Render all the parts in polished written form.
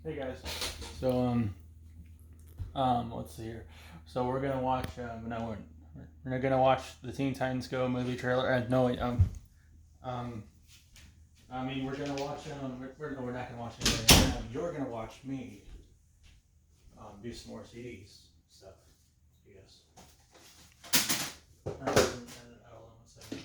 Hey guys. So let's see here. So we're gonna watch. No, we're not gonna watch the Teen Titans Go movie trailer. No, wait. I mean, we're gonna watch. We're not gonna watch it. You're gonna watch me. Do some more CDs stuff. Yes. Hold on one second.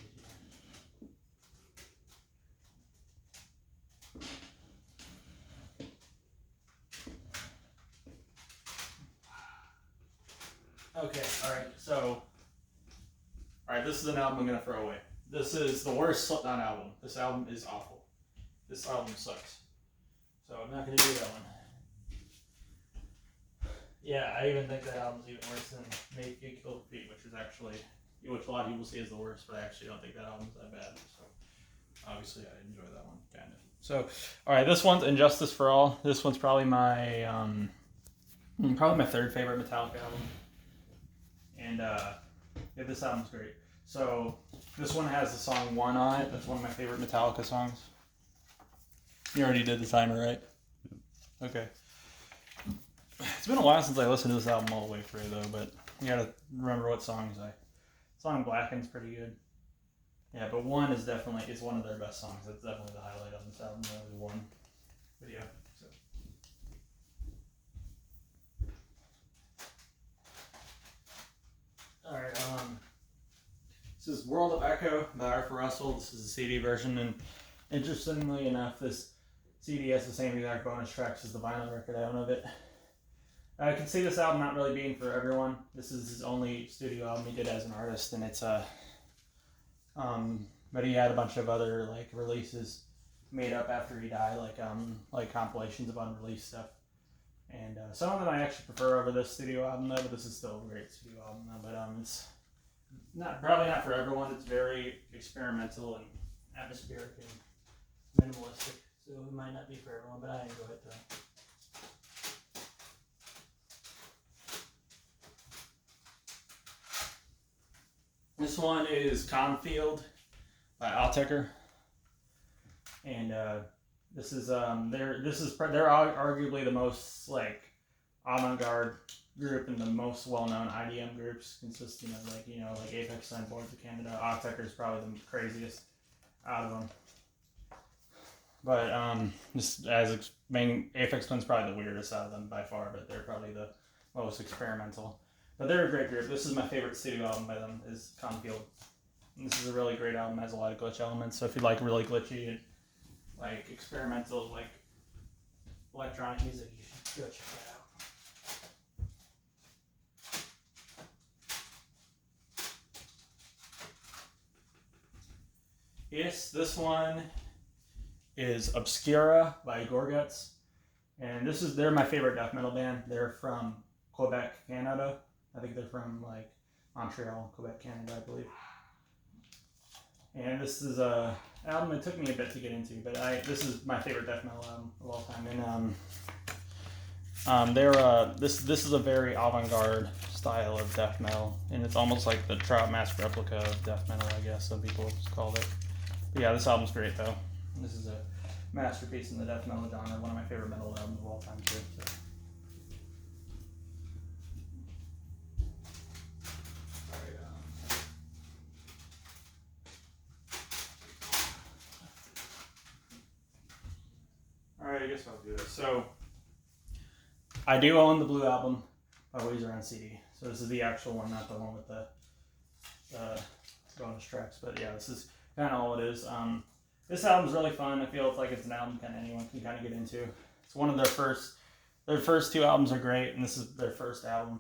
Okay, alright, so. Alright, this is an album I'm gonna throw away. This is the worst Slipknot album. This album is awful. This album sucks. So I'm not gonna do that one. Yeah, I even think that album's even worse than Make You Kill the Feet, which a lot of people say is the worst, but I actually don't think that album's that bad. So obviously I enjoy that one, kind of. So, alright, this one's Injustice for All. This one's probably my third favorite Metallica album. And yeah, this album's great. So this one has the song One on it. That's one of my favorite Metallica songs. You already did the timer, right? Okay. It's been a while since I listened to this album all the way through, though, but you gotta remember what songs Song Blackened's pretty good. Yeah, but One is one of their best songs. That's definitely the highlight of this album, really, One. But yeah, so. Alright, this is World of Echo by Arthur Russell. This is a CD version, and interestingly enough, this CD has the same exact bonus tracks as the vinyl record I own of it. I can see this album not really being for everyone. This is his only studio album he did as an artist, and it's but he had a bunch of other releases made up after he died, like compilations of unreleased stuff. And some of them I actually prefer over this studio album though, but this is still a great studio album though. But it's probably not for everyone. It's very experimental and atmospheric and minimalistic, so it might not be for everyone, but I enjoy it though. This one is Confield by Altecker, and they're arguably the most avant-garde group and the most well-known IDM groups, consisting of Aphex Twin, Boards of Canada. Altecker is probably the craziest out of them, but Aphex Twin's probably the weirdest out of them by far, but they're probably the most experimental. But they're a great group. This is my favorite studio album by them, is Confield. And this is a really great album. It has a lot of glitch elements. So if you like really glitchy and experimental, electronic music, you should go check that out. Yes, this one is Obscura by Gorguts. And they're my favorite death metal band. They're from Quebec, Canada. I think they're from Montreal, Quebec, Canada, I believe. And this is a album that took me a bit to get into, but this is my favorite death metal album of all time. And this is a very avant-garde style of death metal, and it's almost like the Trout Mask replica of death metal, I guess some people called it. But yeah, this album's great though. This is a masterpiece in the death metal genre, one of my favorite metal albums of all time too. So. Alright, I guess I'll do this. So, I do own the Blue Album by Weezer on CD. So this is the actual one, not the one with the bonus tracks. But yeah, this is kind of all it is. This album's really fun. I feel it's an album anyone can kind of get into. It's one of their first two albums are great, and this is their first album.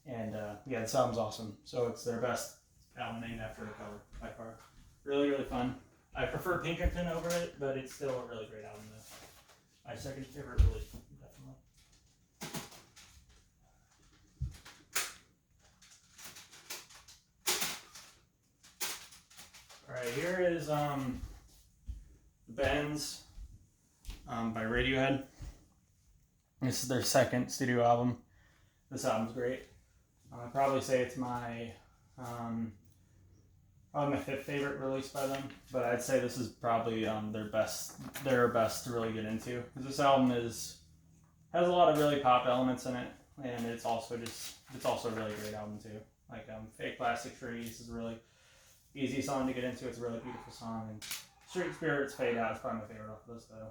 And yeah, this album's awesome. So it's their best album named after a cover by far. Really, really fun. I prefer Pinkerton over it, but it's still a really great album though. My second favorite release, definitely. Alright, here is Bends by Radiohead. This is their second studio album. This album's great. I'd probably say it's my probably my fifth favorite release by them, but I'd say this is probably their best to really get into. Because this album is has a lot of really pop elements in it, and it's also a really great album too. Like Fake Plastic Trees is a really easy song to get into. It's a really beautiful song, and Street Spirits Fade Out is probably my favorite off of this though.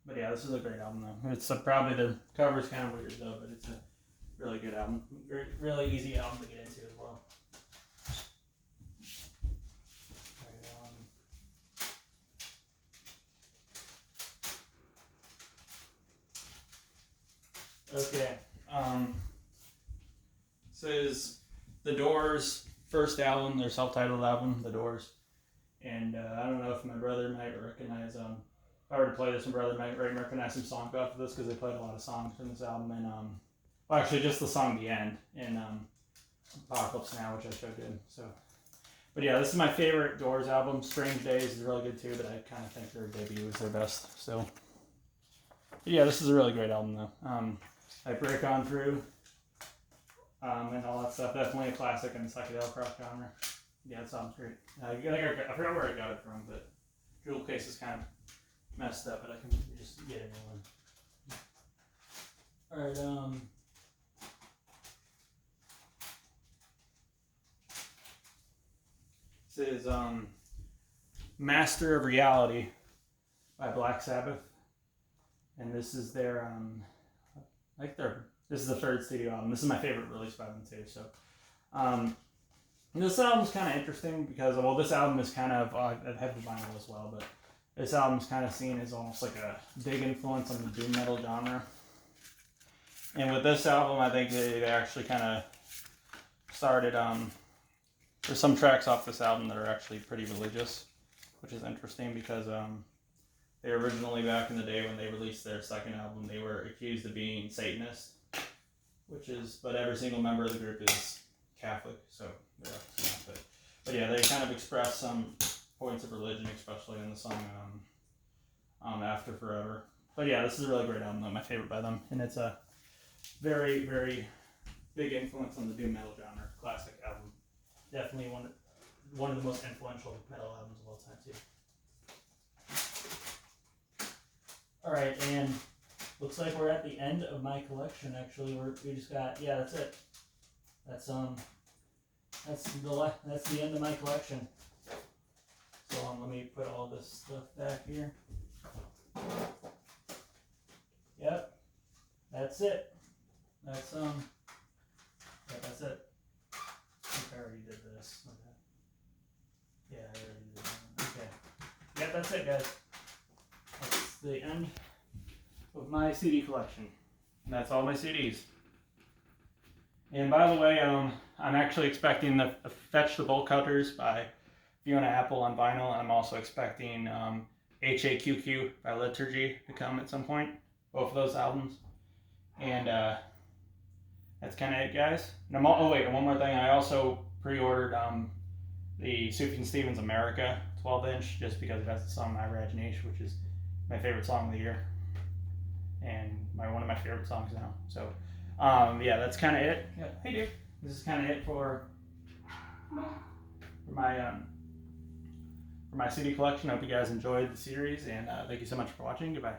But yeah, this is a great album though. It's probably the cover's kind of weird though, but it's a really good album. Really easy album to get into as well. Okay. This is The Doors' first album, their self-titled album, The Doors. And I don't know if my brother might recognize, if I were to play this, my brother might recognize some songs off of this because they played a lot of songs from this album. And, well, actually, just the song The End in Apocalypse Now, which I showed you. So, but yeah, this is my favorite Doors album. Strange Days is really good too, but I kind of think their debut was their best. So, but yeah, this is a really great album though. I Break On Through, and all that stuff. Definitely a classic in the psychedelic rock genre. Yeah, it sounds great. I forgot where I got it from, but jewel case is kind of messed up, but I can just get a new one. Alright, this is Master of Reality by Black Sabbath. And this is their this is the third studio album. This is my favorite release by them too. So, this album's kind of interesting because this album is kind of I have the vinyl as well, but this album's kind of seen as almost like a big influence on the doom metal genre. And with this album, I think they actually kind of started. There's some tracks off this album that are actually pretty religious, which is interesting because they originally, back in the day when they released their second album, they were accused of being Satanist, but every single member of the group is Catholic, so they're obviously not. But yeah, they kind of express some points of religion, especially in the song After Forever. But yeah, this is a really great album, my favorite by them, and it's a very, very big influence on the doom metal genre. Classic album, definitely one of the most influential metal albums of all time too. Alright, and looks like we're at the end of my collection. Actually, we just got, yeah, that's it. That's the end of my collection. So let me put all this stuff back here. Yep, that's it. That's yeah, that's it. I think I already did this. Okay. Yeah, I already did that. Okay. Yep, that's it, guys. That's the end of my CD collection. And that's all my CDs. And by the way, I'm actually expecting the Fetch the Bolt Cutters by Fiona Apple on vinyl. I'm also expecting HAQQ by Liturgy to come at some point. Both of those albums. And that's kind of it, guys. And and one more thing. I also pre-ordered the Sufjan Stevens America 12-inch just because it has the song My Raj Niche, which is my favorite song of the year and one of my favorite songs now. So yeah, that's kind of it. Yeah. Hey dude, this is kind of it for my CD collection. I hope you guys enjoyed the series, and thank you so much for watching. Goodbye.